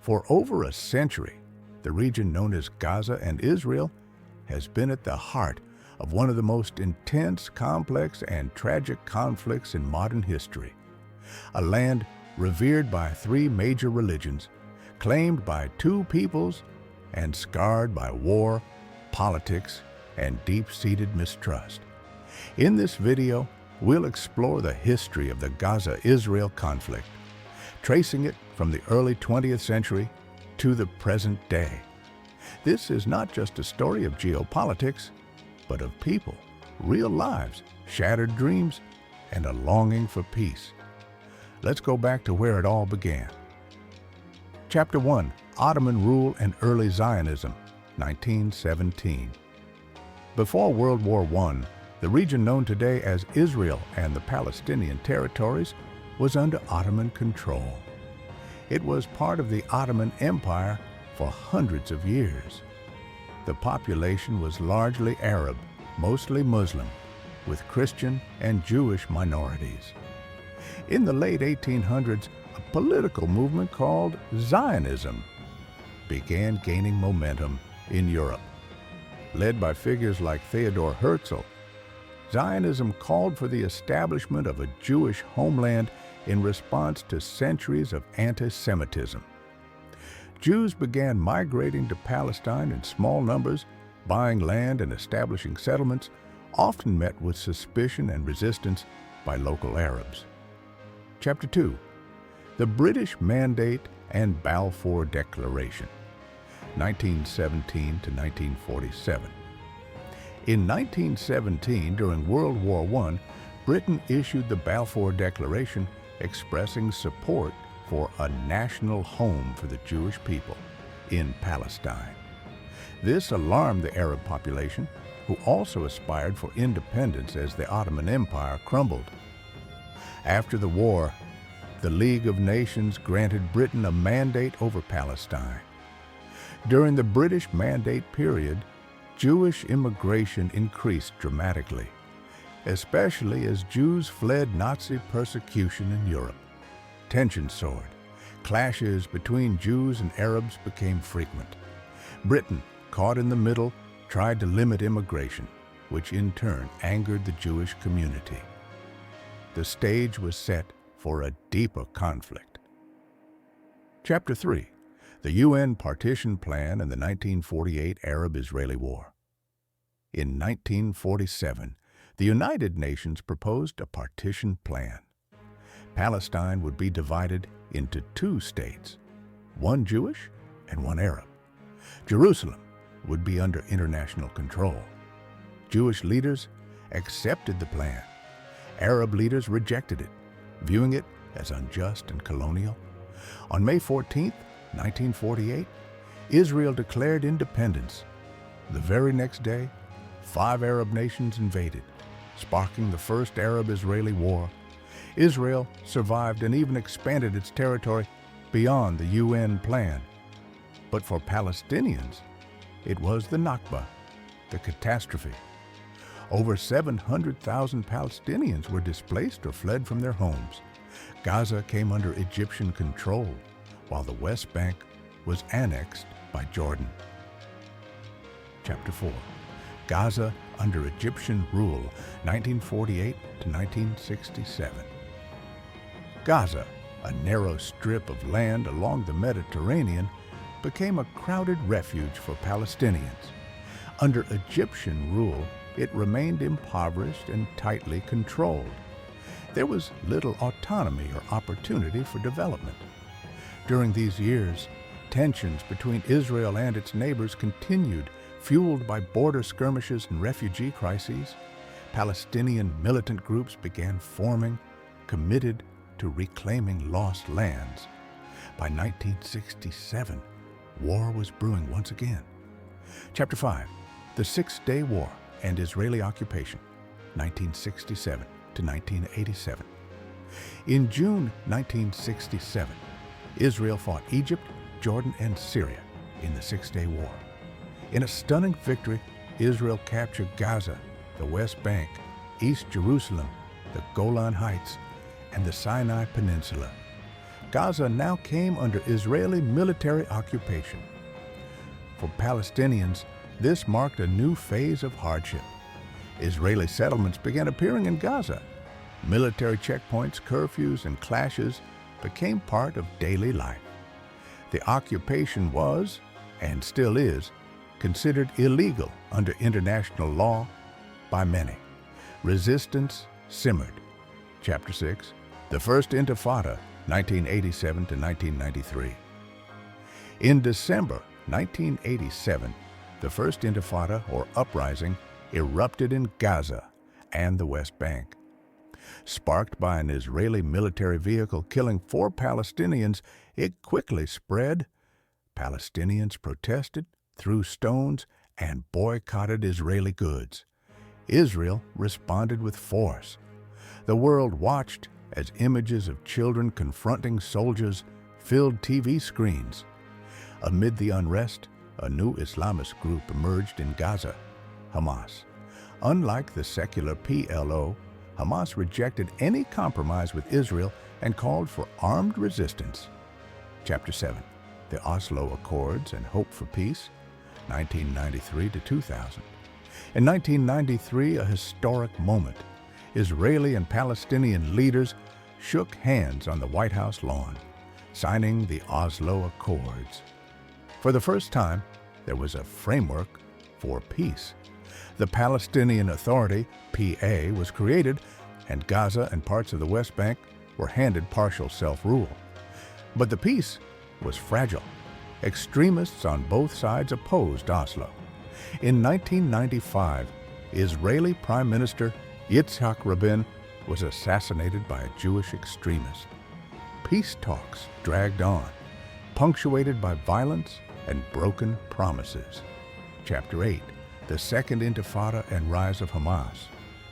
For over a century, the region known as Gaza and Israel has been at the heart of one of the most intense, complex, and tragic conflicts in modern history. A land revered by three major religions, claimed by two peoples, and scarred by war, politics, and deep-seated mistrust. In this video, we'll explore the history of the Gaza-Israel conflict, tracing it from the early 20th century to the present day. This is not just a story of geopolitics, but of people, real lives, shattered dreams, and a longing for peace. Let's go back to where it all began. Chapter 1, Ottoman Rule and Early Zionism, 1917. Before World War I, the region known today as Israel and the Palestinian territories was under Ottoman control. It was part of the Ottoman Empire for hundreds of years. The population was largely Arab, mostly Muslim, with Christian and Jewish minorities. In the late 1800s, a political movement called Zionism began gaining momentum in Europe. Led by figures like Theodor Herzl, Zionism called for the establishment of a Jewish homeland in response to centuries of anti-Semitism. Jews began migrating to Palestine in small numbers, buying land and establishing settlements, often met with suspicion and resistance by local Arabs. Chapter 2, the British Mandate and Balfour Declaration, 1917 to 1947. In 1917, during World War I, Britain issued the Balfour Declaration expressing support for a national home for the Jewish people in Palestine. This alarmed the Arab population, who also aspired for independence as the Ottoman Empire crumbled. After the war, the League of Nations granted Britain a mandate over Palestine. During the British Mandate period, Jewish immigration increased dramatically, especially as Jews fled Nazi persecution in Europe. Tensions soared. Clashes between Jews and Arabs became frequent. Britain, caught in the middle, tried to limit immigration, which in turn angered the Jewish community. The stage was set for a deeper conflict. Chapter 3, the UN Partition Plan and the 1948 Arab-Israeli War. In 1947, the United Nations proposed a partition plan. Palestine would be divided into two states, one Jewish and one Arab. Jerusalem would be under international control. Jewish leaders accepted the plan. Arab leaders rejected it, viewing it as unjust and colonial. On May 14, 1948, Israel declared independence. The very next day, 5 Arab nations invaded, sparking the first Arab-Israeli War. Israel survived and even expanded its territory beyond the UN plan. But for Palestinians, it was the Nakba, the catastrophe. Over 700,000 Palestinians were displaced or fled from their homes. Gaza came under Egyptian control, while the West Bank was annexed by Jordan. Chapter 4, Gaza under Egyptian rule, 1948 to 1967. Gaza, a narrow strip of land along the Mediterranean, became a crowded refuge for Palestinians. Under Egyptian rule, it remained impoverished and tightly controlled. There was little autonomy or opportunity for development. During these years, tensions between Israel and its neighbors continued, fueled by border skirmishes and refugee crises. Palestinian militant groups began forming, committed to reclaiming lost lands. By 1967, war was brewing once again. Chapter 5, the Six-Day War and Israeli Occupation, 1967 to 1987. In June 1967, Israel fought Egypt, Jordan, and Syria in the Six-Day War. In a stunning victory, Israel captured Gaza, the West Bank, East Jerusalem, the Golan Heights, and the Sinai Peninsula. Gaza now came under Israeli military occupation. For Palestinians, this marked a new phase of hardship. Israeli settlements began appearing in Gaza. Military checkpoints, curfews, and clashes became part of daily life. The occupation was, and still is, considered illegal under international law by many. Resistance simmered. Chapter 6, The First Intifada, 1987 to 1993. In December 1987, the First Intifada, or uprising, erupted in Gaza and the West Bank. Sparked by an Israeli military vehicle killing 4 Palestinians, it quickly spread. Palestinians protested, threw stones, and boycotted Israeli goods. Israel responded with force. The world watched as images of children confronting soldiers filled TV screens. Amid the unrest, a new Islamist group emerged in Gaza, Hamas. Unlike the secular PLO, Hamas rejected any compromise with Israel and called for armed resistance. Chapter 7, The Oslo Accords and Hope for Peace, 1993 to 2000. In 1993, a historic moment. Israeli and Palestinian leaders shook hands on the White House lawn, signing the Oslo Accords. For the first time, there was a framework for peace. The Palestinian Authority, PA, was created, and Gaza and parts of the West Bank were handed partial self-rule. But the peace was fragile. Extremists on both sides opposed Oslo. In 1995, Israeli Prime Minister Yitzhak Rabin was assassinated by a Jewish extremist. Peace talks dragged on, punctuated by violence and broken promises. Chapter 8, The Second Intifada and Rise of Hamas,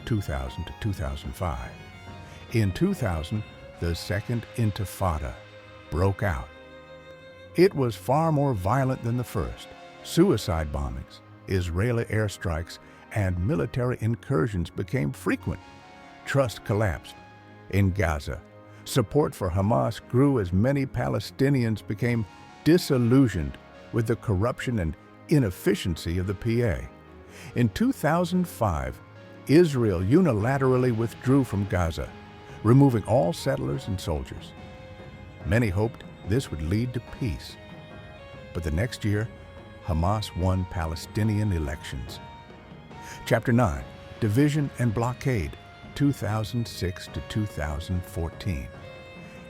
2000 to 2005. In 2000, the Second Intifada broke out. It was far more violent than the first. Suicide bombings, Israeli airstrikes, and military incursions became frequent. Trust collapsed. In Gaza, support for Hamas grew as many Palestinians became disillusioned with the corruption and inefficiency of the PA. In 2005, Israel unilaterally withdrew from Gaza, removing all settlers and soldiers. Many hoped this would lead to peace. But the next year, Hamas won Palestinian elections. Chapter 9, Division and Blockade, 2006 to 2014.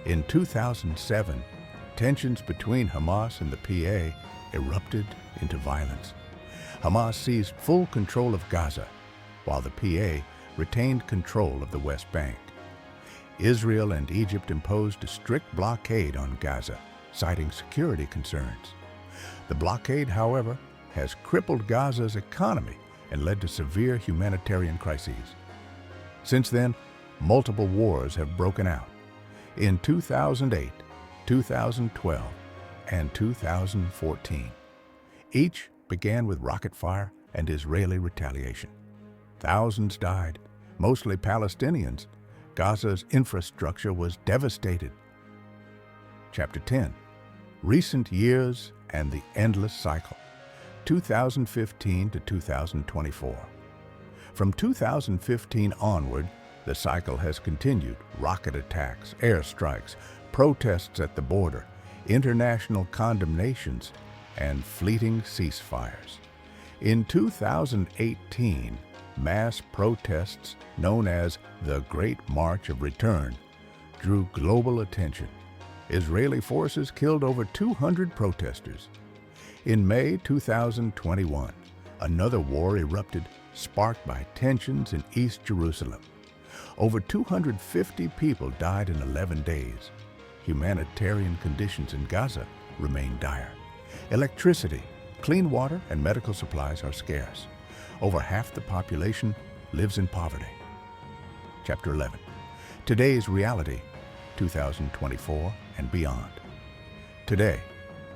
In 2007, tensions between Hamas and the PA erupted into violence. Hamas seized full control of Gaza, while the PA retained control of the West Bank. Israel and Egypt imposed a strict blockade on Gaza, citing security concerns. The blockade, however, has crippled Gaza's economy and led to severe humanitarian crises. Since then, multiple wars have broken out. In 2008, 2012, and 2014. Each began with rocket fire and Israeli retaliation. Thousands died, mostly Palestinians. Gaza's infrastructure was devastated. Chapter 10, Recent Years and the Endless Cycle, 2015 to 2024. From 2015 onward, the cycle has continued: rocket attacks, airstrikes, protests at the border, international condemnations, and fleeting ceasefires. In 2018, mass protests known as the Great March of Return drew global attention. Israeli forces killed over 200 protesters. In May 2021, another war erupted, sparked by tensions in East Jerusalem. Over 250 people died in 11 days. Humanitarian conditions in Gaza remain dire. Electricity, clean water, and medical supplies are scarce. Over half the population lives in poverty. Chapter 11, Today's Reality, 2024 and beyond. Today,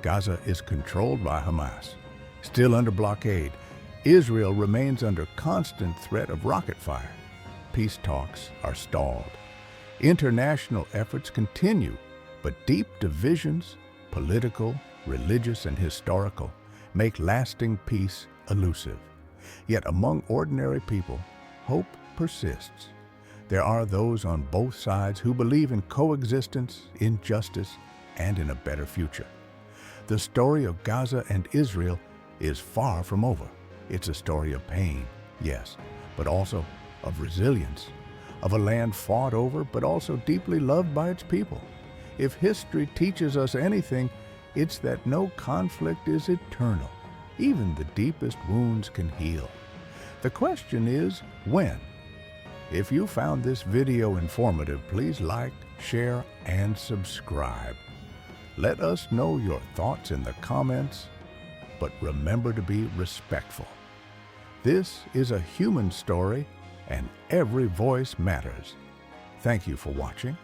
Gaza is controlled by Hamas. Still under blockade, Israel remains under constant threat of rocket fire. Peace talks are stalled. International efforts continue, But deep divisions, political, religious, and historical, make lasting peace elusive. Yet among ordinary people, hope persists. There are those on both sides who believe in coexistence, in justice, and in a better future. The story of Gaza and Israel is far from over. It's a story of pain, yes, but also of resilience, of a land fought over but also deeply loved by its people. If history teaches us anything, it's that no conflict is eternal. Even the deepest wounds can heal. The question is, when? If you found this video informative, please like, share, and subscribe. Let us know your thoughts in the comments, but remember to be respectful. This is a human story, and every voice matters. Thank you for watching.